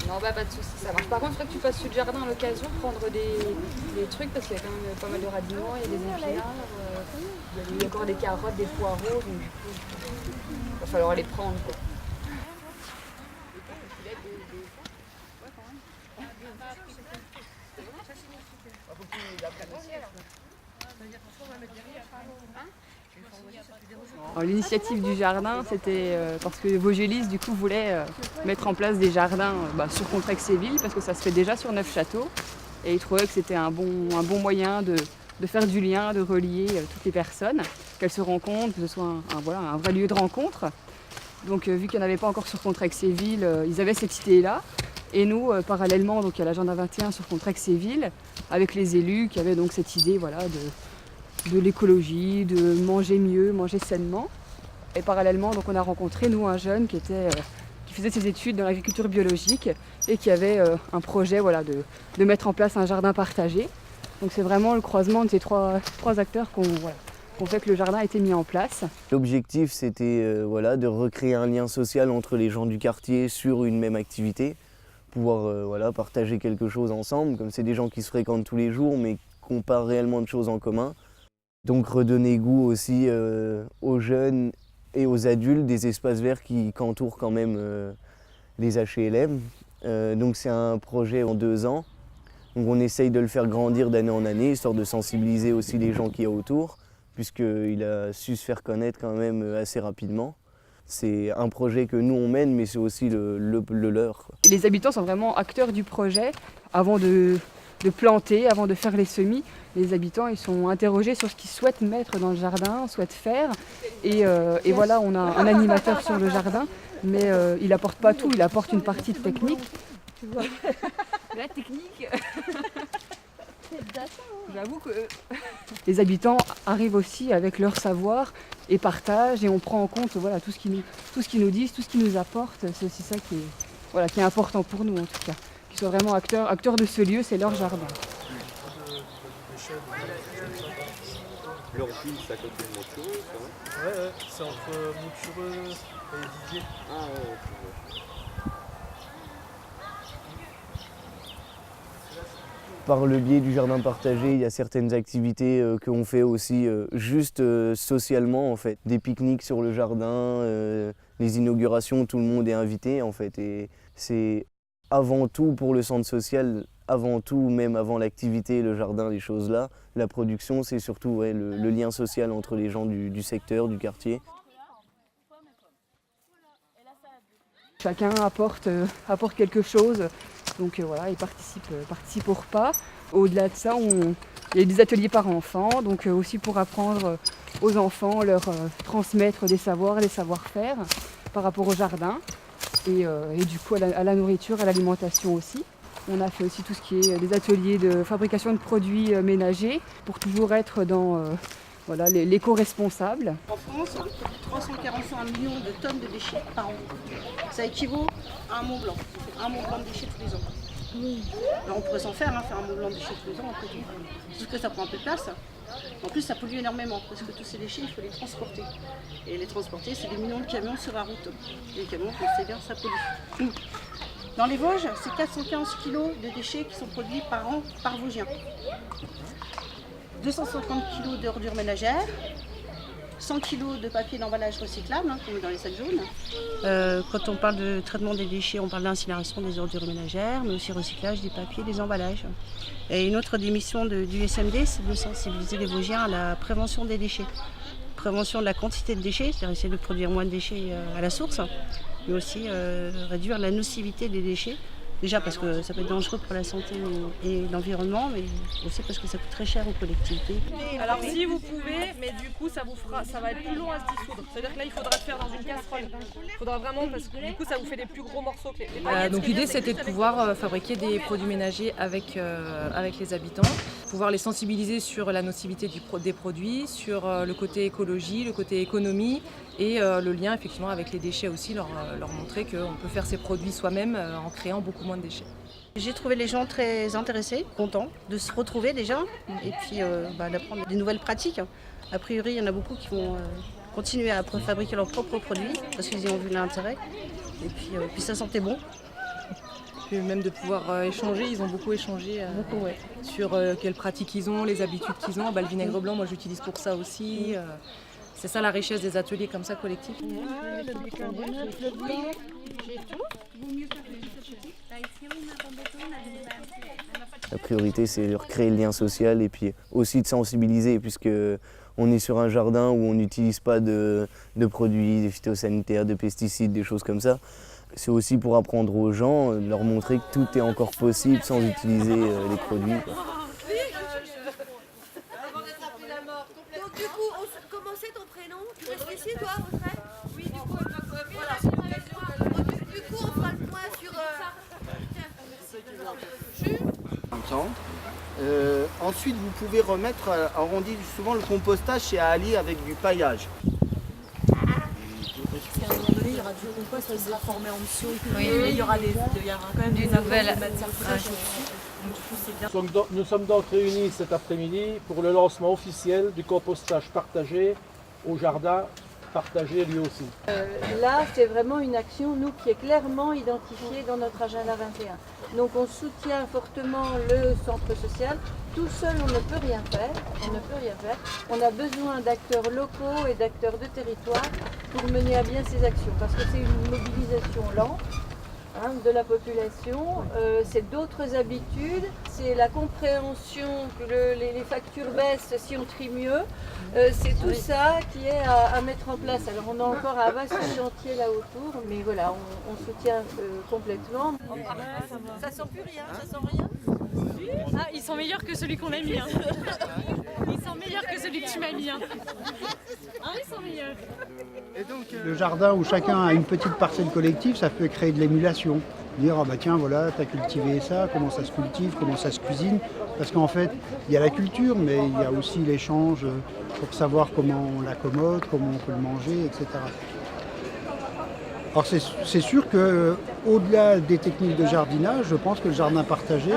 Non, bah pas de soucis, ça marche. Par contre, il faudrait que tu passes sur le jardin à l'occasion, prendre des trucs, parce qu'il y a quand même pas mal de radiments, il y a des épinards, il y a encore des carottes, des poireaux, donc du coup, il va falloir les prendre, quoi. L'initiative du jardin, c'était parce que Vosgelis du coup voulait mettre en place des jardins sur Contrexéville, parce que ça se fait déjà sur Neufchâteau, et il trouvait que c'était un bon moyen de faire du lien, de relier toutes les personnes, qu'elles se rencontrent, que ce soit un vrai lieu de rencontre. Donc vu qu'il n'y en avait pas encore sur Contrexéville, ils avaient cette idée-là. Et nous, parallèlement donc, à l'agenda 21 sur Contrexéville, avec les élus qui avaient donc cette idée de l'écologie, de manger mieux, manger sainement. Et parallèlement, donc, on a rencontré, nous, un jeune qui faisait ses études dans l'agriculture biologique et qui avait un projet de mettre en place un jardin partagé. Donc c'est vraiment le croisement de ces trois acteurs qu'on fait que le jardin a été mis en place. L'objectif, c'était de recréer un lien social entre les gens du quartier sur une même activité, pouvoir partager quelque chose ensemble, comme c'est des gens qui se fréquentent tous les jours mais qui n'ont pas réellement de choses en commun. Donc redonner goût aussi aux jeunes et aux adultes des espaces verts qui entourent quand même les HLM. Donc c'est un projet en 2 ans. Donc on essaye de le faire grandir d'année en année, histoire de sensibiliser aussi les gens qu'il y a autour, puisqu'il a su se faire connaître quand même assez rapidement. C'est un projet que nous on mène, mais c'est aussi le leur. Les habitants sont vraiment acteurs du projet. Avant de planter, avant de faire les semis, les habitants ils sont interrogés sur ce qu'ils souhaitent mettre dans le jardin, souhaitent faire. Et voilà, on a un animateur sur le jardin, mais il apporte pas tout, il apporte une partie de technique. Tu vois, la technique. J'avoue que les habitants arrivent aussi avec leur savoir et partagent, et on prend en compte tout ce qu'ils nous disent, tout ce qu'ils nous apportent. C'est aussi ça qui est important pour nous en tout cas. Qu'ils soient vraiment acteurs de ce lieu, c'est leur jardin. Leur ville, c'est à côté de Montureux, ça, hein? Ouais, c'est entre Montureux et Didier. Ah ouais. Par le biais du jardin partagé, il y a certaines activités qu'on fait aussi juste socialement en fait. Des pique-niques sur le jardin, les inaugurations, tout le monde est invité en fait. Et c'est avant tout pour le centre social, avant tout, même avant l'activité, le jardin, les choses là. La production, c'est surtout le lien social entre les gens du secteur, du quartier. Chacun apporte quelque chose, donc ils participent au repas. Au-delà de ça, il y a des ateliers par enfants, donc aussi pour apprendre aux enfants, leur transmettre des savoirs, des savoir-faire par rapport au jardin. Et du coup à la nourriture, à l'alimentation aussi. On a fait aussi tout ce qui est des ateliers de fabrication de produits ménagers pour toujours être dans l'éco-responsable. En France, on produit 345 millions de tonnes de déchets par an. Ça équivaut à un Mont Blanc. On fait un Mont Blanc de déchets tous les ans. Oui. Alors on pourrait s'en faire un Mont Blanc de déchets tous les ans, on peut tout. Sauf que ça prend un peu de place. En plus, ça pollue énormément parce que tous ces déchets, il faut les transporter. Et les transporter, c'est des millions de camions sur la route. Et les camions, on sait bien, ça pollue. Dans les Vosges, c'est 415 kg de déchets qui sont produits par an par Vosgien. 250 kg d'ordures ménagères, 100 kg de papier d'emballage recyclable, comme dans les sacs jaunes. Quand on parle de traitement des déchets, on parle d'incinération des ordures ménagères, mais aussi recyclage des papiers, des emballages. Et une autre des missions du SMD, c'est de sensibiliser les Vosgiens à la prévention des déchets. Prévention de la quantité de déchets, c'est-à-dire essayer de produire moins de déchets à la source, mais aussi réduire la nocivité des déchets. Déjà parce que ça peut être dangereux pour la santé et l'environnement, mais aussi parce que ça coûte très cher aux collectivités. Alors si vous pouvez, mais du coup ça va être plus long à se dissoudre. C'est-à-dire que là il faudra le faire dans une casserole. Il faudra vraiment, parce que du coup ça vous fait des plus gros morceaux que les paillettes. Donc l'idée c'était de pouvoir fabriquer des produits ménagers avec les habitants, pouvoir les sensibiliser sur la nocivité des produits, sur le côté écologie, le côté économie, et le lien effectivement avec les déchets aussi, leur montrer qu'on peut faire ces produits soi-même en créant beaucoup moins de déchets. J'ai trouvé les gens très intéressés, contents de se retrouver déjà, et puis d'apprendre des nouvelles pratiques. A priori, il y en a beaucoup qui vont continuer à fabriquer leurs propres produits, parce qu'ils y ont vu l'intérêt, et puis ça sentait bon. puis même de pouvoir échanger. Ils ont beaucoup échangé sur quelles pratiques ils ont, les habitudes qu'ils ont. Le vinaigre blanc, moi j'utilise pour ça aussi. C'est ça la richesse des ateliers comme ça collectifs. La priorité, c'est de recréer le lien social et puis aussi de sensibiliser, puisque on est sur un jardin où on n'utilise pas de produits, des phytosanitaires, de pesticides, des choses comme ça. C'est aussi pour apprendre aux gens, leur montrer que tout est encore possible sans utiliser les produits, quoi. Donc du coup, comment c'est ton prénom? Tu restes ici toi, Audrey? Oui, du coup, voilà. Du coup, on fera le point sur... Ensuite, vous pouvez remettre, on dit souvent le compostage, c'est à allier avec du paillage. Parce qu'à un moment donné, il y aura du compost qui sera formé en dessous. Oui. Et il y aura quand même des nouvelles matières fraîches au-dessus. Donc du coup, c'est bien. Nous sommes donc réunis cet après-midi pour le lancement officiel du compostage partagé au jardin, partagé lui aussi. Là, c'est vraiment une action, nous, qui est clairement identifiée dans notre agenda 21. Donc on soutient fortement le centre social. Tout seul, on ne peut rien faire. On a besoin d'acteurs locaux et d'acteurs de territoire pour mener à bien ces actions. Parce que c'est une mobilisation lente de la population, c'est d'autres habitudes, c'est la compréhension que les factures baissent si on trie mieux. C'est tout ça qui est à mettre en place. Alors on a encore un vaste chantier là autour, mais voilà, on soutient complètement. Ça sent plus rien, ça sent rien. Ah, ils sont meilleurs que celui qu'on a mis. Hein. Ils sont meilleurs que celui que tu m'as mis. Hein. Ah, ils sont meilleurs. Et donc, le jardin où chacun a une petite parcelle collective, ça peut créer de l'émulation. Dire, ah bah tiens, voilà, tu as cultivé ça, comment ça se cultive, comment ça se cuisine. Parce qu'en fait, il y a la culture, mais il y a aussi l'échange pour savoir comment on l'accommode, comment on peut le manger, etc. Alors c'est sûr qu'au-delà des techniques de jardinage, je pense que le jardin partagé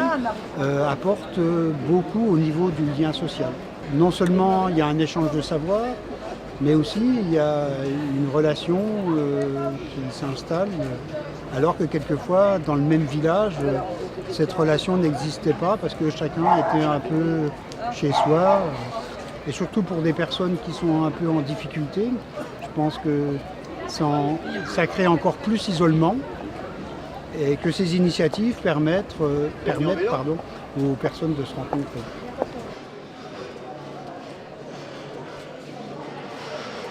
apporte beaucoup au niveau du lien social. Non seulement il y a un échange de savoir, mais aussi il y a une relation qui s'installe, alors que quelquefois dans le même village, cette relation n'existait pas parce que chacun était un peu chez soi. Et surtout pour des personnes qui sont un peu en difficulté, je pense que ça crée encore plus isolement et que ces initiatives permettent aux personnes de se rencontrer.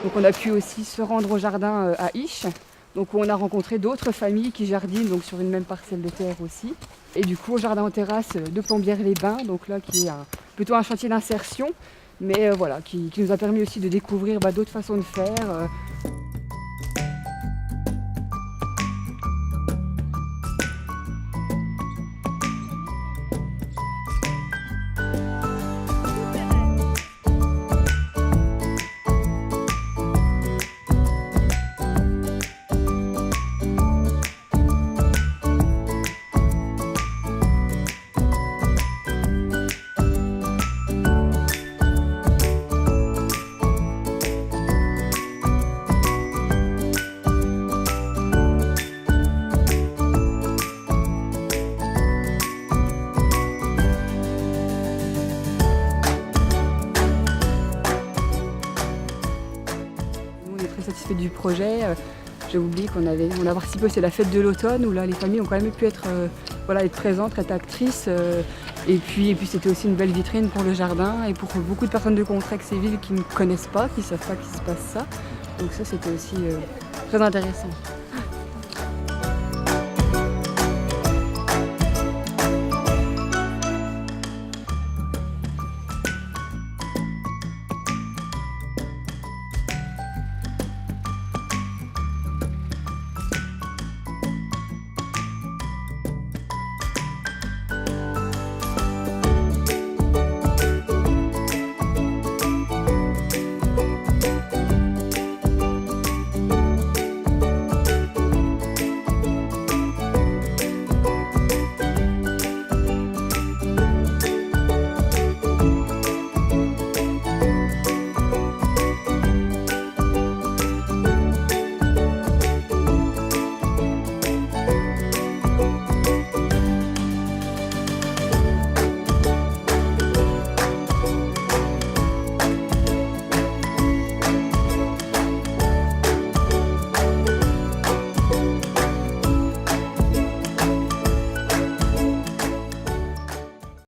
Donc on a pu aussi se rendre au jardin à Isch, donc où on a rencontré d'autres familles qui jardinent donc sur une même parcelle de terre aussi. Et du coup au jardin en terrasse de Plombières-les-Bains, donc là qui est plutôt un chantier d'insertion, mais voilà, qui nous a permis aussi de découvrir d'autres façons de faire. Satisfait du projet. J'ai oublié qu'on a participé aussi à la fête de l'automne où là les familles ont quand même pu être présentes, être actrices. Et puis c'était aussi une belle vitrine pour le jardin et pour beaucoup de personnes de Contrexéville qui ne connaissent pas, qui ne savent pas qu'il se passe ça. Donc ça c'était aussi très intéressant.